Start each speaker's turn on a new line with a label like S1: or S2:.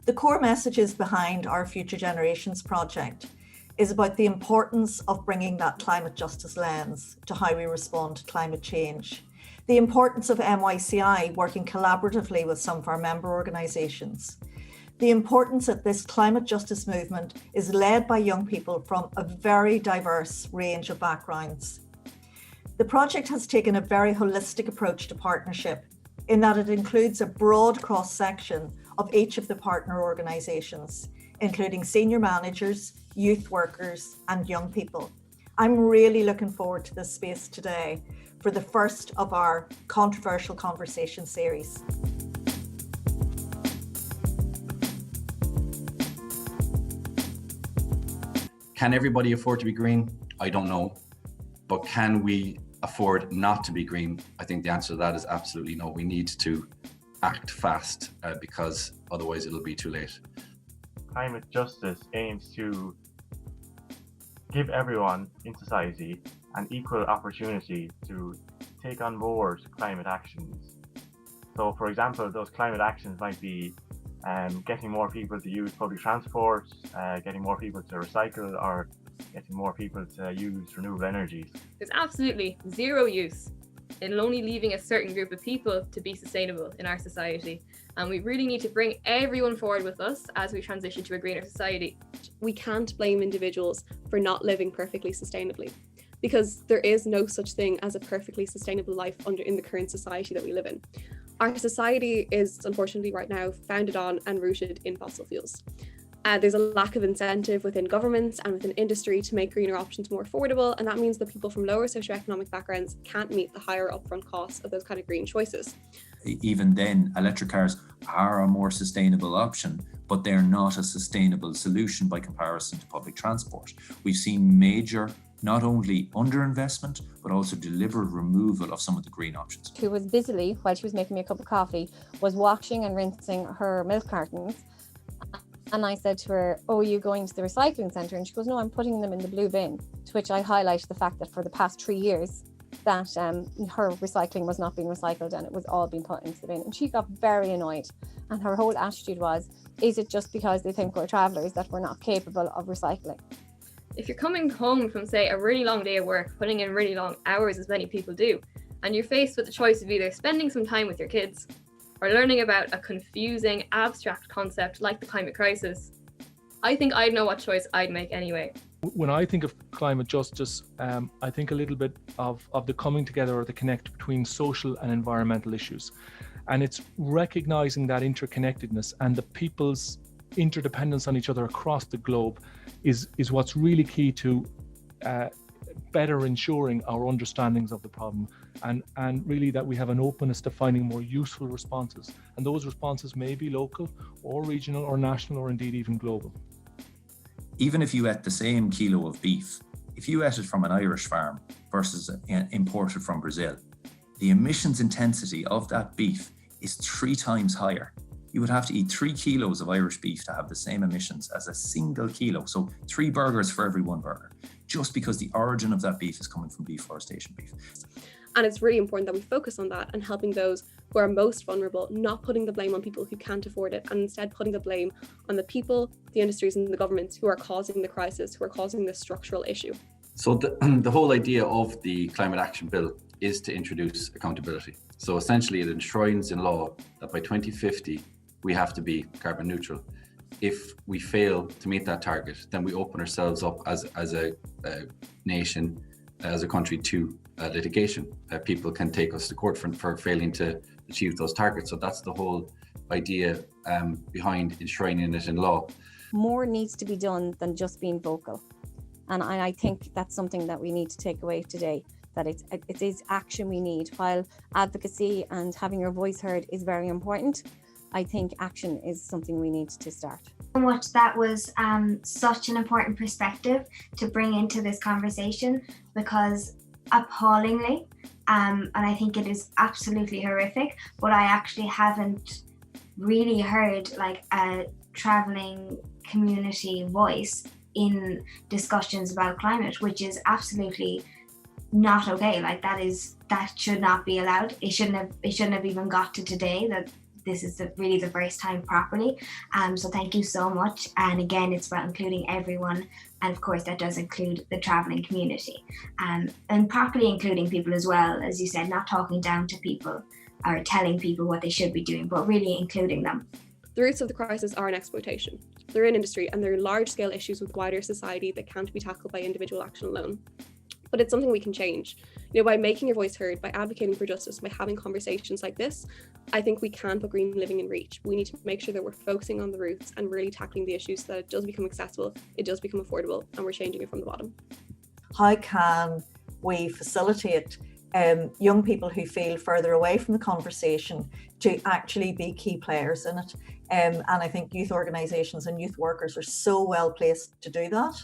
S1: The core messages behind our Future Generations project is about the importance of bringing that climate justice lens to how we respond to climate change. The importance of NYCI working collaboratively with some of our member organisations. The importance that this climate justice movement is led by young people from a very diverse range of backgrounds. The project has taken a very holistic approach to partnership in that it includes a broad cross-section of each of the partner organisations, including senior managers, youth workers and young people. I'm really looking forward to this space today for the first of our controversial conversation series.
S2: Can everybody afford to be green? I don't know. But can we afford not to be green? I think the answer to that is absolutely no. We need to act fast because otherwise it'll be too late.
S3: Climate justice aims to give everyone in society an equal opportunity to take on board climate actions. So, for example, those climate actions might be getting more people to use public transport, getting more people to recycle, or getting more people to use renewable energies.
S4: There's absolutely zero use in only leaving a certain group of people to be sustainable in our society. And we really need to bring everyone forward with us as we transition to a greener society.
S5: We can't blame individuals for not living perfectly sustainably, because there is no such thing as a perfectly sustainable life in the current society that we live in. Our society is unfortunately right now founded on and rooted in fossil fuels. There's a lack of incentive within governments and within industry to make greener options more affordable, and that means that people from lower socioeconomic backgrounds can't meet the higher upfront costs of those kind of green choices.
S6: Even then, electric cars are a more sustainable option, but they're not a sustainable solution by comparison to public transport. We've seen major, not only underinvestment, but also deliberate removal of some of the green options.
S7: Who was busily, while she was making me a cup of coffee, was washing and rinsing her milk cartons. And I said to her, "Oh, are you going to the recycling centre?" And she goes, "No, I'm putting them in the blue bin." To which I highlighted the fact that for the past 3 years, that her recycling was not being recycled and it was all being put into the bin. And she got very annoyed. And her whole attitude was, is it just because they think we're travellers that we're not capable of recycling?
S4: If you're coming home from, say, a really long day of work, putting in really long hours as many people do, and you're faced with the choice of either spending some time with your kids or learning about a confusing, abstract concept like the climate crisis, I think I'd know what choice I'd make anyway.
S8: When I think of climate justice, I think a little bit of the coming together or the connect between social and environmental issues. And it's recognizing that interconnectedness and the people's interdependence on each other across the globe is what's really key to better ensuring our understandings of the problem and really that we have an openness to finding more useful responses. And those responses may be local or regional or national or indeed even global.
S6: Even if you ate the same kilo of beef, if you ate it from an Irish farm versus imported from Brazil, the emissions intensity of that beef is 3 times higher. You would have to eat 3 kilos of Irish beef to have the same emissions as a single kilo. So 3 burgers for every 1 burger, just because the origin of that beef is coming from deforestation beef.
S5: And it's really important that we focus on that and helping those who are most vulnerable, not putting the blame on people who can't afford it, and instead putting the blame on the people, the industries and the governments who are causing the crisis, who are causing this structural issue.
S2: So the whole idea of the Climate Action Bill is to introduce accountability. So essentially it enshrines in law that by 2050, we have to be carbon neutral. If we fail to meet that target, then we open ourselves up as a nation, as a country to litigation. People can take us to court for failing to achieve those targets. So that's the whole idea behind enshrining it in law.
S7: More needs to be done than just being vocal. And I think that's something that we need to take away today, that it is action we need. While advocacy and having your voice heard is very important, I think action is something we need to start.
S9: So much that was such an important perspective to bring into this conversation, because appallingly, and I think it is absolutely horrific, but I actually haven't really heard like a travelling community voice in discussions about climate, which is absolutely not okay. Like that should not be allowed. It shouldn't have even got to today, that this is really the first time properly. So thank you so much. And again, it's about including everyone. And of course, that does include the traveling community, and properly including people as well, as you said, not talking down to people or telling people what they should be doing, but really including them.
S5: The roots of the crisis are in exploitation. They're in industry, and they're large-scale issues with wider society that can't be tackled by individual action alone. But it's something we can change. By making your voice heard, by advocating for justice, by having conversations like this, I think we can put green living in reach. We need to make sure that we're focusing on the roots and really tackling the issues so that it does become accessible, it does become affordable, and we're changing it from the bottom.
S1: How can we facilitate young people who feel further away from the conversation to actually be key players in it? And I think youth organisations and youth workers are so well placed to do that.